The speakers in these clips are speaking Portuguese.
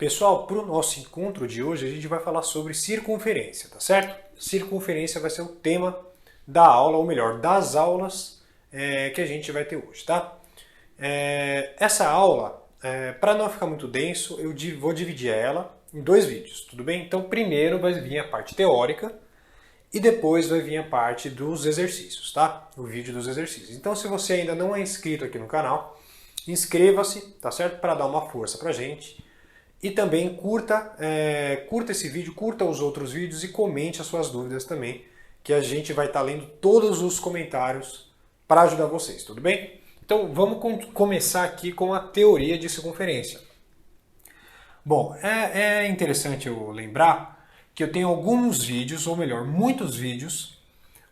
Pessoal, para o nosso encontro de hoje a gente vai falar sobre circunferência, tá certo? Circunferência vai ser o tema da aula, ou melhor, das aulas que a gente vai ter hoje, tá? Essa aula, para não ficar muito denso, eu vou dividir ela em dois vídeos, tudo bem? Então primeiro vai vir a parte teórica e depois vai vir a parte dos exercícios, tá? O vídeo dos exercícios. Então se você ainda não é inscrito aqui no canal, inscreva-se, tá certo? Para dar uma força pra gente. E também curta esse vídeo, curta os outros vídeos e comente as suas dúvidas também, que a gente vai estar lendo todos os comentários para ajudar vocês, tudo bem? Então vamos começar aqui com a teoria de circunferência. Bom, é interessante eu lembrar que eu tenho alguns vídeos, ou melhor, muitos vídeos,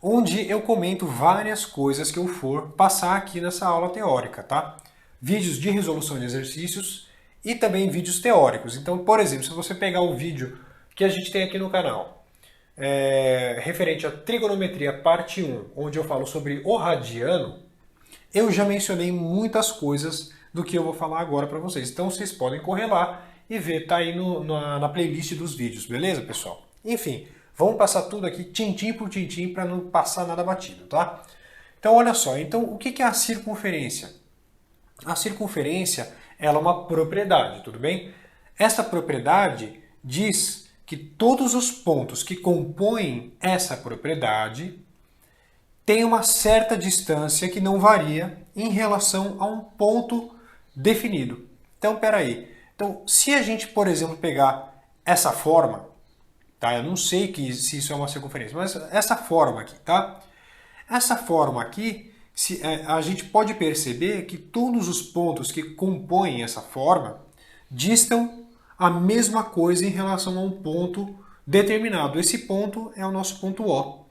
onde eu comento várias coisas que eu for passar aqui nessa aula teórica, tá? Vídeos de resolução de exercícios e também vídeos teóricos. Então, por exemplo, se você pegar o vídeo que a gente tem aqui no canal, referente à trigonometria parte 1, onde eu falo sobre o radiano, eu já mencionei muitas coisas do que eu vou falar agora para vocês. Então vocês podem correr lá e ver, tá aí na playlist dos vídeos, beleza, pessoal? Enfim, vamos passar tudo aqui tintim por tintim para não passar nada batido, tá? Então olha só, então o que é a circunferência? A circunferência ela é uma propriedade, tudo bem? Essa propriedade diz que todos os pontos que compõem essa propriedade têm uma certa distância que não varia em relação a um ponto definido. Então, peraí. Então, se a gente, por exemplo, pegar essa forma, tá? Eu não sei se isso é uma circunferência, mas essa forma aqui, tá? Essa forma aqui, a gente pode perceber que todos os pontos que compõem essa forma distam a mesma coisa em relação a um ponto determinado. Esse ponto é o nosso ponto O.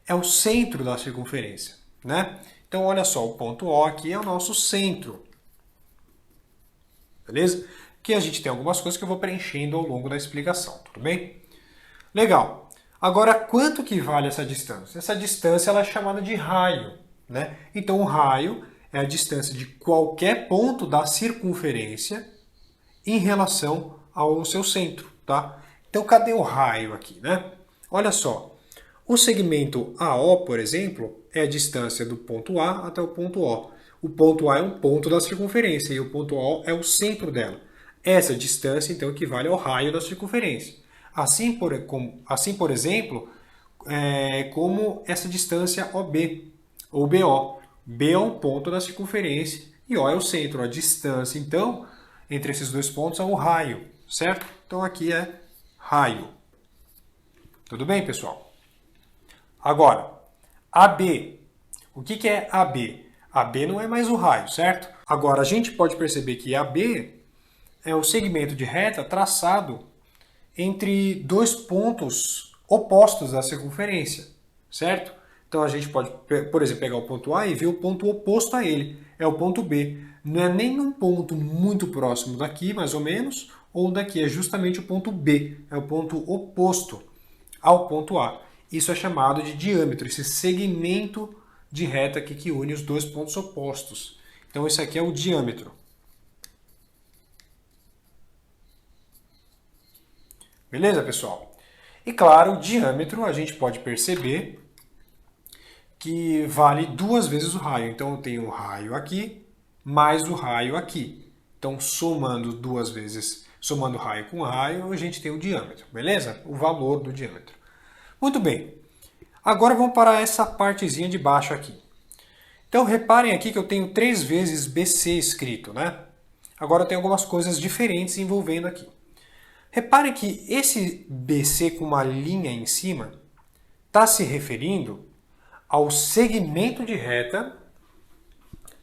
É o centro da circunferência, né? Então, olha só, o ponto O aqui é o nosso centro. Beleza? Aqui a gente tem algumas coisas que eu vou preenchendo ao longo da explicação, tudo bem? Legal. Agora, quanto que vale essa distância? Essa distância ela é chamada de raio. Né? Então o raio é a distância de qualquer ponto da circunferência em relação ao seu centro. Tá? Então cadê o raio aqui? Né? Olha só, o segmento AO, por exemplo, é a distância do ponto A até o ponto O. O ponto A é um ponto da circunferência e o ponto O é o centro dela. Essa distância então equivale ao raio da circunferência. Assim, por exemplo, como essa distância OB. Ou BO. B é um ponto da circunferência e O é o centro. A distância, então, entre esses dois pontos é o raio, certo? Então aqui é raio. Tudo bem, pessoal? Agora, AB. O que é AB? AB não é mais o raio, certo? Agora, a gente pode perceber que AB é o segmento de reta traçado entre dois pontos opostos da circunferência, certo? Então a gente pode, por exemplo, pegar o ponto A e ver o ponto oposto a ele. É o ponto B. Não é nem um ponto muito próximo daqui, mais ou menos, ou daqui. É justamente o ponto B. É o ponto oposto ao ponto A. Isso é chamado de diâmetro, esse segmento de reta aqui que une os dois pontos opostos. Então esse aqui é o diâmetro. Beleza, pessoal? E claro, o diâmetro a gente pode perceber que vale duas vezes o raio. Então eu tenho o raio aqui, mais o raio aqui. Então somando duas vezes, somando raio com raio, a gente tem o diâmetro, beleza? O valor do diâmetro. Muito bem. Agora vamos para essa partezinha de baixo aqui. Então reparem aqui que eu tenho 3 vezes BC escrito, né? Agora tem algumas coisas diferentes envolvendo aqui. Reparem que esse BC com uma linha em cima está se referindo ao segmento de reta,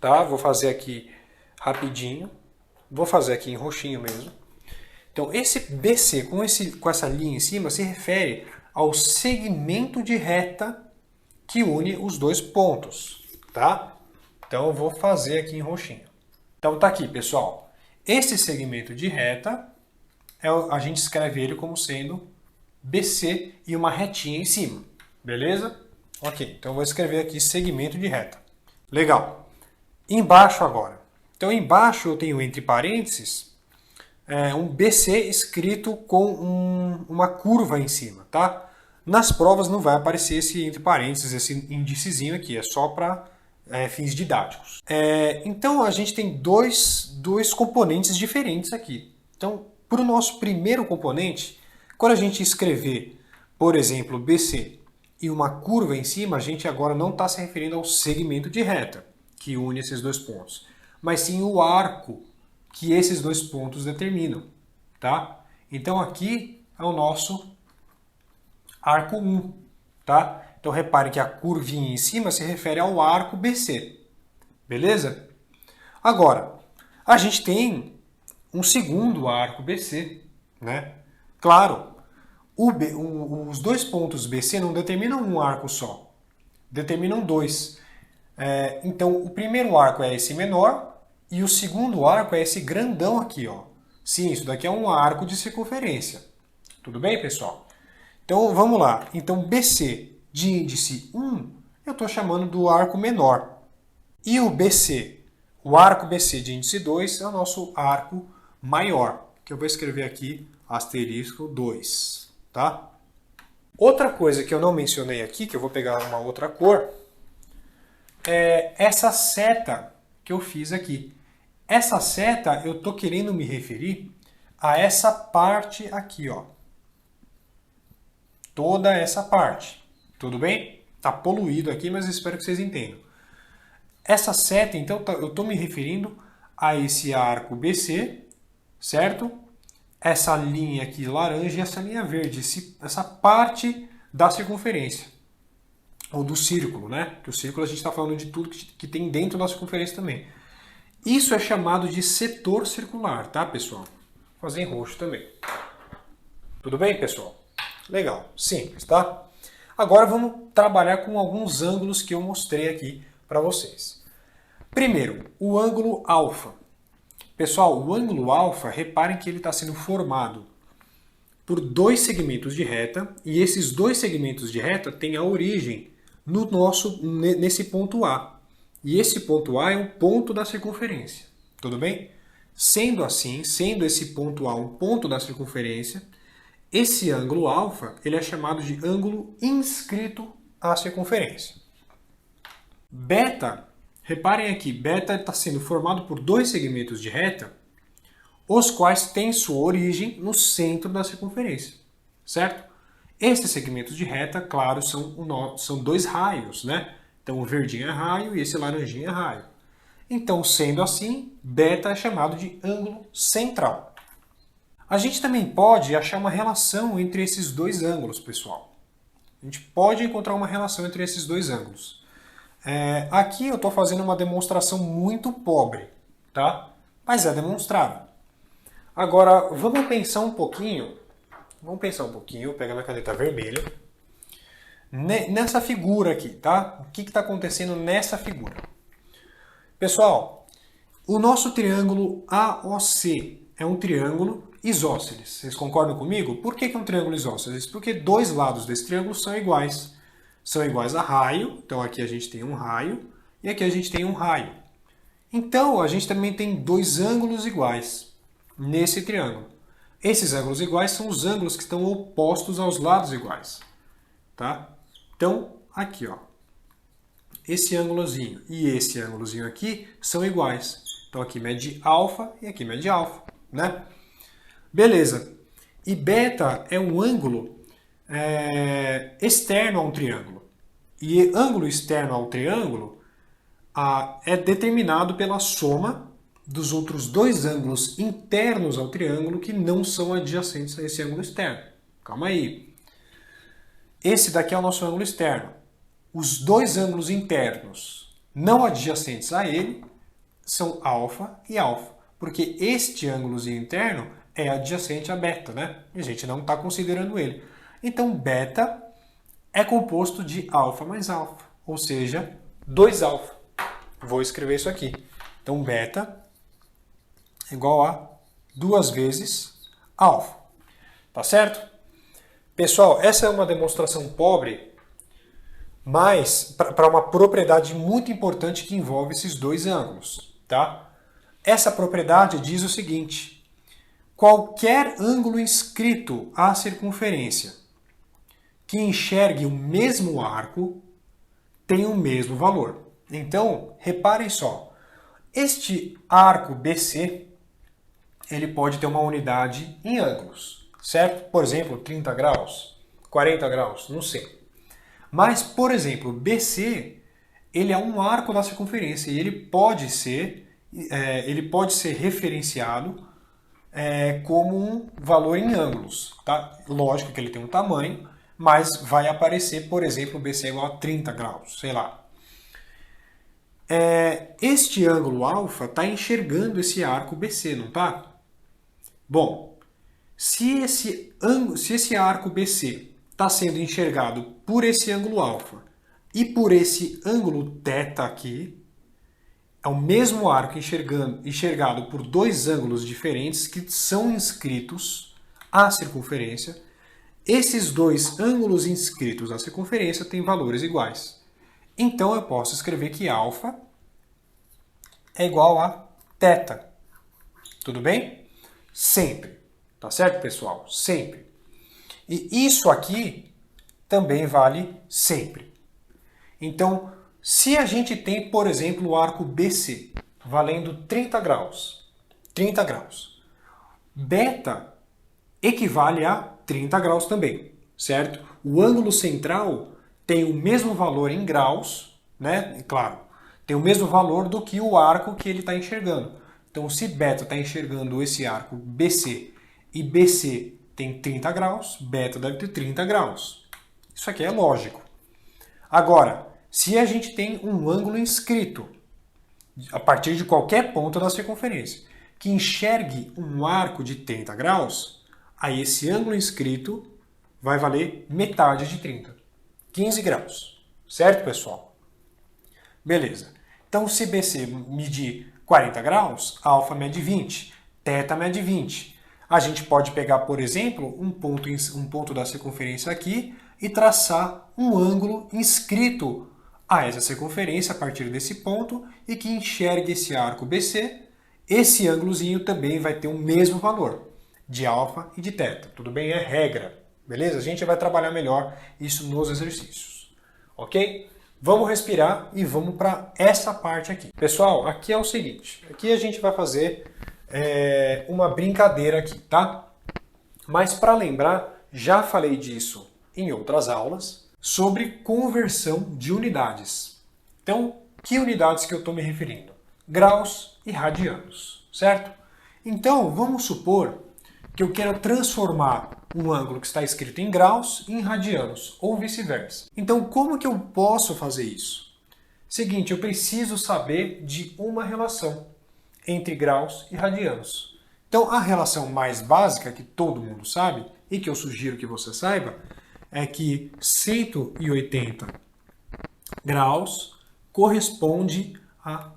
tá? Vou fazer aqui rapidinho, vou fazer aqui em roxinho mesmo. Então esse BC com essa linha em cima se refere ao segmento de reta que une os dois pontos, tá? Então eu vou fazer aqui em roxinho. Então tá aqui, pessoal. Esse segmento de reta, a gente escreve ele como sendo BC e uma retinha em cima, beleza? Ok, então eu vou escrever aqui segmento de reta. Legal. Embaixo agora. Então embaixo eu tenho entre parênteses um BC escrito com uma curva em cima, tá? Nas provas não vai aparecer esse entre parênteses, esse índicezinho aqui, é só para fins didáticos. Então a gente tem dois componentes diferentes aqui. Então, para o nosso primeiro componente, quando a gente escrever, por exemplo, BC e uma curva em cima, a gente agora não está se referindo ao segmento de reta que une esses dois pontos, mas sim o arco que esses dois pontos determinam, tá? Então aqui é o nosso arco 1, tá? Então reparem que a curvinha em cima se refere ao arco BC, beleza? Agora, a gente tem um segundo arco BC, né? Claro, os dois pontos BC não determinam um arco só, determinam dois. Então o primeiro arco é esse menor e o segundo arco é esse grandão aqui, ó. Sim, isso daqui é um arco de circunferência. Tudo bem, pessoal? Então vamos lá. Então BC de índice 1 eu estou chamando do arco menor. E o BC, o arco BC de índice 2 é o nosso arco maior, que eu vou escrever aqui asterisco 2, tá? Outra coisa que eu não mencionei aqui, que eu vou pegar uma outra cor, é essa seta que eu fiz aqui. Essa seta eu estou querendo me referir a essa parte aqui, ó. Toda essa parte. Tudo bem? Tá poluído aqui, mas espero que vocês entendam. Essa seta, então, eu estou me referindo a esse arco BC, certo? Essa linha aqui laranja e essa linha verde, essa parte da circunferência. Ou do círculo, né? Que o círculo a gente está falando de tudo que tem dentro da circunferência também. Isso é chamado de setor circular, tá, pessoal? Vou fazer em roxo também. Tudo bem, pessoal? Legal, simples, tá? Agora vamos trabalhar com alguns ângulos que eu mostrei aqui para vocês. Primeiro, o ângulo alfa. Pessoal, o ângulo alfa, reparem que ele está sendo formado por dois segmentos de reta, e esses dois segmentos de reta têm a origem nesse ponto A. E esse ponto A é um ponto da circunferência. Tudo bem? Sendo assim, sendo esse ponto A um ponto da circunferência, esse ângulo alfa ele é chamado de ângulo inscrito à circunferência. Beta, reparem aqui, beta está sendo formado por dois segmentos de reta, os quais têm sua origem no centro da circunferência, certo? Esses segmentos de reta, claro, são dois raios, né? Então o verdinho é raio e esse laranjinho é raio. Então, sendo assim, beta é chamado de ângulo central. A gente também pode achar uma relação entre esses dois ângulos, pessoal. A gente pode encontrar uma relação entre esses dois ângulos. Aqui eu estou fazendo uma demonstração muito pobre, tá? Mas é demonstrável. Agora, vamos pensar um pouquinho. Vou pegar minha caneta vermelha. Nessa figura aqui, tá? O que está acontecendo nessa figura? Pessoal, o nosso triângulo AOC é um triângulo isósceles. Vocês concordam comigo? Por que é um triângulo isósceles? Porque dois lados desse triângulo são iguais. São iguais a raio. Então aqui a gente tem um raio e aqui a gente tem um raio. Então a gente também tem dois ângulos iguais nesse triângulo. Esses ângulos iguais são os ângulos que estão opostos aos lados iguais. Tá? Então, aqui, ó, esse ângulozinho e esse ângulozinho aqui são iguais. Então aqui mede alfa e aqui mede alfa, né? Beleza. E beta é um ângulo externo a um triângulo. E ângulo externo ao triângulo é determinado pela soma dos outros dois ângulos internos ao triângulo que não são adjacentes a esse ângulo externo. Calma aí. Esse daqui é o nosso ângulo externo. Os dois ângulos internos não adjacentes a ele são alfa e alfa, porque este ângulozinho interno é adjacente a beta, né? E a gente não está considerando ele. Então, beta é composto de alfa mais alfa, ou seja, 2 alfa. Vou escrever isso aqui. Então, beta é igual a 2 vezes alfa. Tá certo? Pessoal, essa é uma demonstração pobre, mas para uma propriedade muito importante que envolve esses dois ângulos, tá? Essa propriedade diz o seguinte: qualquer ângulo inscrito à circunferência que enxergue o mesmo arco tem o mesmo valor. Então, reparem só, este arco BC, ele pode ter uma unidade em ângulos, certo? Por exemplo, 30 graus, 40 graus, não sei. Mas, por exemplo, BC, ele é um arco da circunferência e ele pode ser referenciado como um valor em ângulos, tá? Lógico que ele tem um tamanho, mas vai aparecer, por exemplo, BC igual a 30 graus, sei lá. Este ângulo alfa está enxergando esse arco BC, não está? Bom, se esse arco BC está sendo enxergado por esse ângulo alfa e por esse ângulo θ aqui, é o mesmo arco enxergado por dois ângulos diferentes que são inscritos à circunferência. Esses dois ângulos inscritos à circunferência têm valores iguais. Então eu posso escrever que alfa é igual a θ. Tudo bem? Sempre. Tá certo, pessoal? Sempre. E isso aqui também vale sempre. Então, se a gente tem, por exemplo, o arco BC valendo 30 graus, beta equivale a 30 graus também, certo? O ângulo central tem o mesmo valor em graus, né? Claro, tem o mesmo valor do que o arco que ele está enxergando. Então, se beta está enxergando esse arco BC e BC tem 30 graus, beta deve ter 30 graus. Isso aqui é lógico. Agora, se a gente tem um ângulo inscrito a partir de qualquer ponto da circunferência que enxergue um arco de 30 graus, aí esse ângulo inscrito vai valer metade de 30, 15 graus. Certo, pessoal? Beleza. Então, se BC medir 40 graus, alfa mede 20, θ mede 20. A gente pode pegar, por exemplo, um ponto da circunferência aqui e traçar um ângulo inscrito a essa circunferência a partir desse ponto e que enxergue esse arco BC. Esse ângulozinho também vai ter o mesmo valor de alfa e de θ. Tudo bem? É regra. Beleza? A gente vai trabalhar melhor isso nos exercícios. Ok? Vamos respirar e vamos para essa parte aqui. Pessoal, aqui é o seguinte. Aqui a gente vai fazer uma brincadeira aqui, tá? Mas para lembrar, já falei disso em outras aulas, sobre conversão de unidades. Então, que unidades que eu estou me referindo? Graus e radianos, certo? Então, vamos supor que eu quero transformar um ângulo que está escrito em graus em radianos, ou vice-versa. Então, como que eu posso fazer isso? Seguinte, eu preciso saber de uma relação entre graus e radianos. Então, a relação mais básica, que todo mundo sabe, e que eu sugiro que você saiba, é que 180 graus corresponde a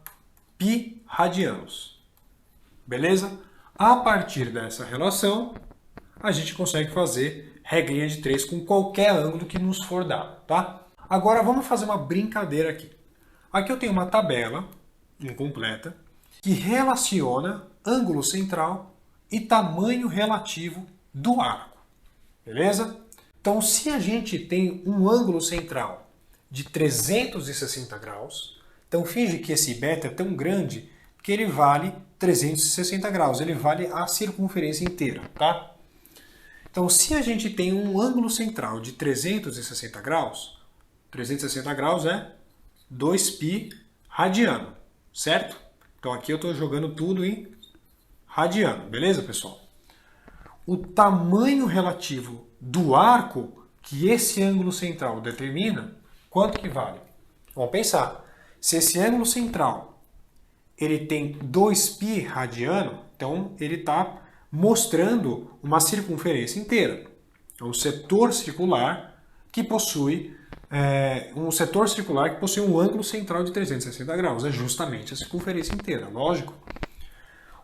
π radianos. Beleza? A partir dessa relação, a gente consegue fazer regrinha de 3 com qualquer ângulo que nos for dado, tá? Agora vamos fazer uma brincadeira aqui. Aqui eu tenho uma tabela incompleta que relaciona ângulo central e tamanho relativo do arco. Beleza? Então, se a gente tem um ângulo central de 360 graus, então finge que esse beta é tão grande que ele vale 360 graus, ele vale a circunferência inteira, tá? Então, se a gente tem um ângulo central de 360 graus é 2π radiano, certo? Então, aqui eu estou jogando tudo em radiano, beleza, pessoal? O tamanho relativo do arco que esse ângulo central determina, quanto que vale? Vamos pensar. Se esse ângulo central ele tem 2π radiano, então ele está mostrando uma circunferência inteira. É um setor circular que possui um ângulo central de 360 graus. É justamente a circunferência inteira, lógico.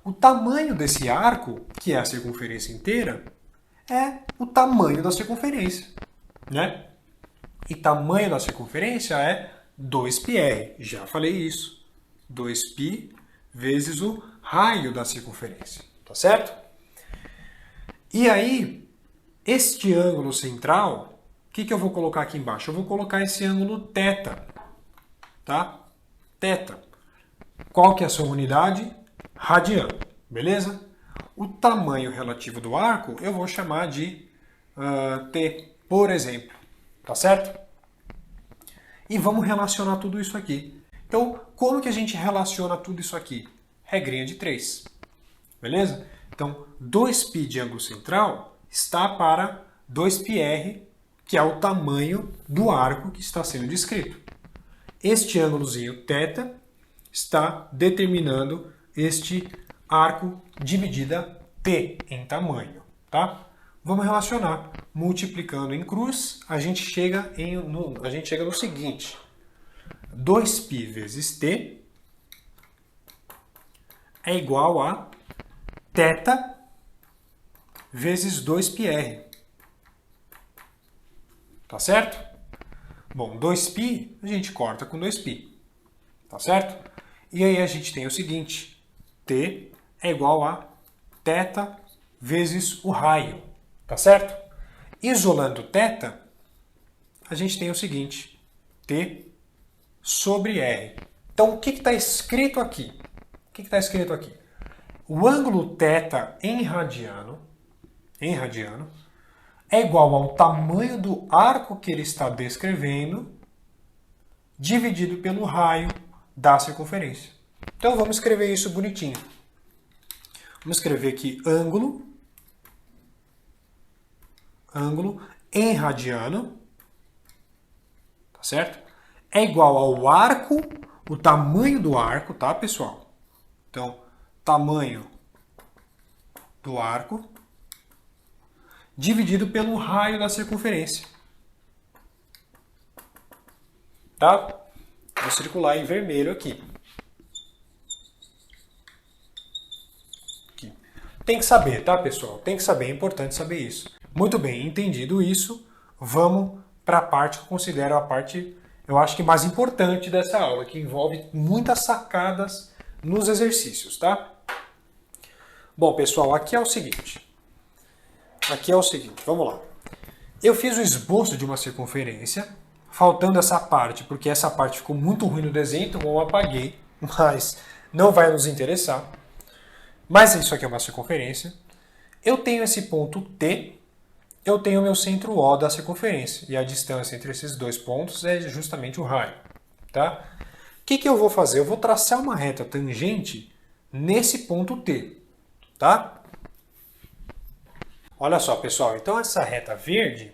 O tamanho desse arco, que é a circunferência inteira, é o tamanho da circunferência, né? E tamanho da circunferência é 2πr. Já falei isso. 2π vezes o raio da circunferência. Tá certo? E aí, este ângulo central, o que eu vou colocar aqui embaixo? Eu vou colocar esse ângulo θ, tá? Θ. Qual que é a sua unidade? Radiano, beleza? O tamanho relativo do arco eu vou chamar de t, por exemplo, tá certo? E vamos relacionar tudo isso aqui. Então, como que a gente relaciona tudo isso aqui? Regrinha de 3, beleza? Então, 2π de ângulo central está para 2πr, que é o tamanho do arco que está sendo descrito. Este ângulozinho θ está determinando este arco de medida t em tamanho, tá? Vamos relacionar. Multiplicando em cruz, a gente chega no seguinte. 2π vezes t é igual a θ vezes 2πr. Tá certo? Bom, 2π a gente corta com 2π. Tá certo? E aí a gente tem o seguinte. T é igual a θ vezes o raio. Tá certo? Isolando θ, a gente tem o seguinte. T sobre R. Então, o que está escrito aqui? O que está escrito aqui? O ângulo θ em radiano é igual ao tamanho do arco que ele está descrevendo dividido pelo raio da circunferência. Então, vamos escrever isso bonitinho. Vamos escrever aqui ângulo em radiano, tá certo? É igual ao arco, o tamanho do arco, tá, pessoal? Então, tamanho do arco dividido pelo raio da circunferência. Tá? Vou circular em vermelho aqui. Tem que saber, tá, pessoal? Tem que saber, é importante saber isso. Muito bem, entendido isso, vamos para a parte que eu considero a parte, eu acho que mais importante dessa aula, que envolve muitas sacadas nos exercícios, tá? Bom, pessoal, aqui é o seguinte, vamos lá. Eu fiz o esboço de uma circunferência, faltando essa parte, porque essa parte ficou muito ruim no desenho, então eu apaguei, mas não vai nos interessar. Mas isso aqui é uma circunferência. Eu tenho esse ponto T, eu tenho o meu centro O da circunferência. E a distância entre esses dois pontos é justamente o raio. Tá? O que eu vou fazer? Eu vou traçar uma reta tangente nesse ponto T. Tá? Olha só, pessoal. Então essa reta verde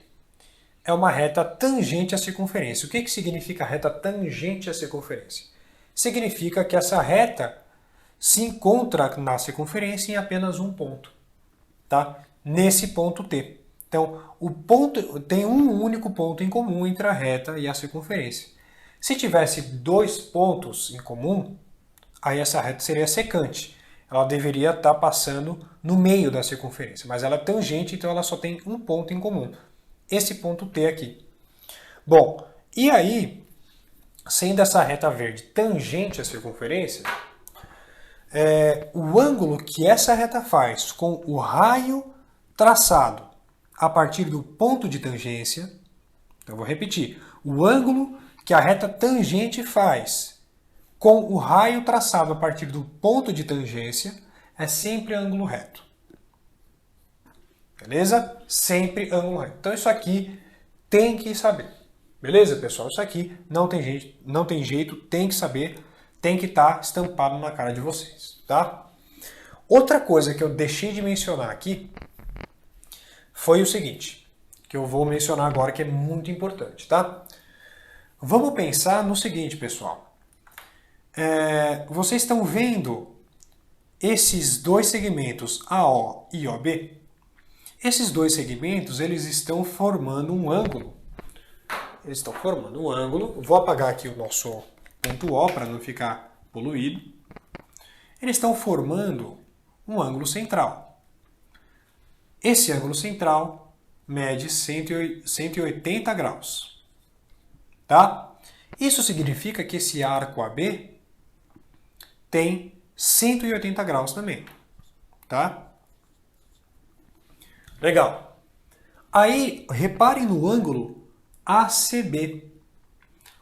é uma reta tangente à circunferência. O que significa reta tangente à circunferência? Significa que essa reta se encontra na circunferência em apenas um ponto, tá? Nesse ponto T. Então, o ponto tem um único ponto em comum entre a reta e a circunferência. Se tivesse dois pontos em comum, aí essa reta seria secante. Ela deveria estar passando no meio da circunferência, mas ela é tangente, então ela só tem um ponto em comum. Esse ponto T aqui. Bom, e aí, sendo essa reta verde tangente à circunferência, o ângulo que essa reta faz com o raio traçado a partir do ponto de tangência, eu vou repetir, o ângulo que a reta tangente faz com o raio traçado a partir do ponto de tangência é sempre ângulo reto. Beleza? Sempre ângulo reto. Então isso aqui tem que saber. Beleza, pessoal? Isso aqui não tem jeito, tem que saber, tem que estar estampado na cara de vocês, tá? Outra coisa que eu deixei de mencionar aqui foi o seguinte, que eu vou mencionar agora que é muito importante, tá? Vamos pensar no seguinte, pessoal. Vocês estão vendo esses dois segmentos AO e OB? Esses dois segmentos, eles estão formando um ângulo. Eles estão formando um ângulo. Vou apagar aqui o nosso ponto O para não ficar poluído. Eles estão formando um ângulo central. Esse ângulo central mede 180 graus. Tá? Isso significa que esse arco AB tem 180 graus também. Tá? Legal. Aí, reparem no ângulo ACB.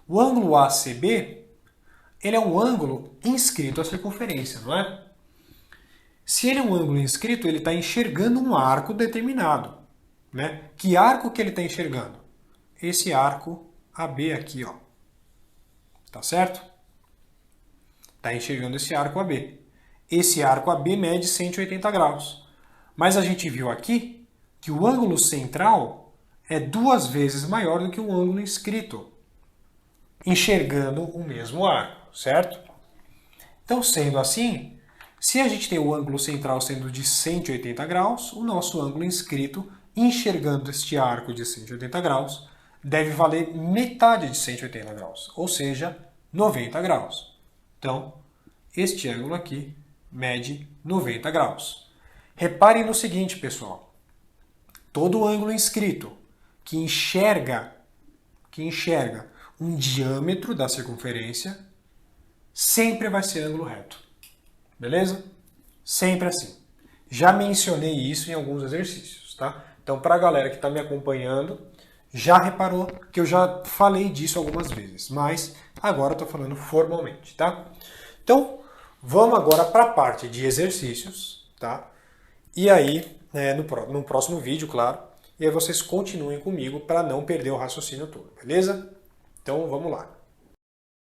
O ângulo ACB, ele é um ângulo inscrito à circunferência, não é? Se ele é um ângulo inscrito, ele está enxergando um arco determinado, né? Que arco que ele está enxergando? Esse arco AB aqui, ó. Tá certo? Está enxergando esse arco AB. Esse arco AB mede 180 graus. Mas a gente viu aqui que o ângulo central é 2 vezes maior do que o ângulo inscrito, enxergando o mesmo arco, certo? Então, sendo assim, se a gente tem o ângulo central sendo de 180 graus, o nosso ângulo inscrito, enxergando este arco de 180 graus, deve valer metade de 180 graus, ou seja, 90 graus. Então, este ângulo aqui mede 90 graus. Reparem no seguinte, pessoal. Todo ângulo inscrito que enxerga um diâmetro da circunferência sempre vai ser ângulo reto. Beleza? Sempre assim. Já mencionei isso em alguns exercícios, tá? Então, para a galera que está me acompanhando, já reparou que eu já falei disso algumas vezes, mas agora estou falando formalmente, tá? Então, vamos agora para a parte de exercícios, tá? E aí, no próximo vídeo, claro, e aí vocês continuem comigo para não perder o raciocínio todo, beleza? Então, vamos lá.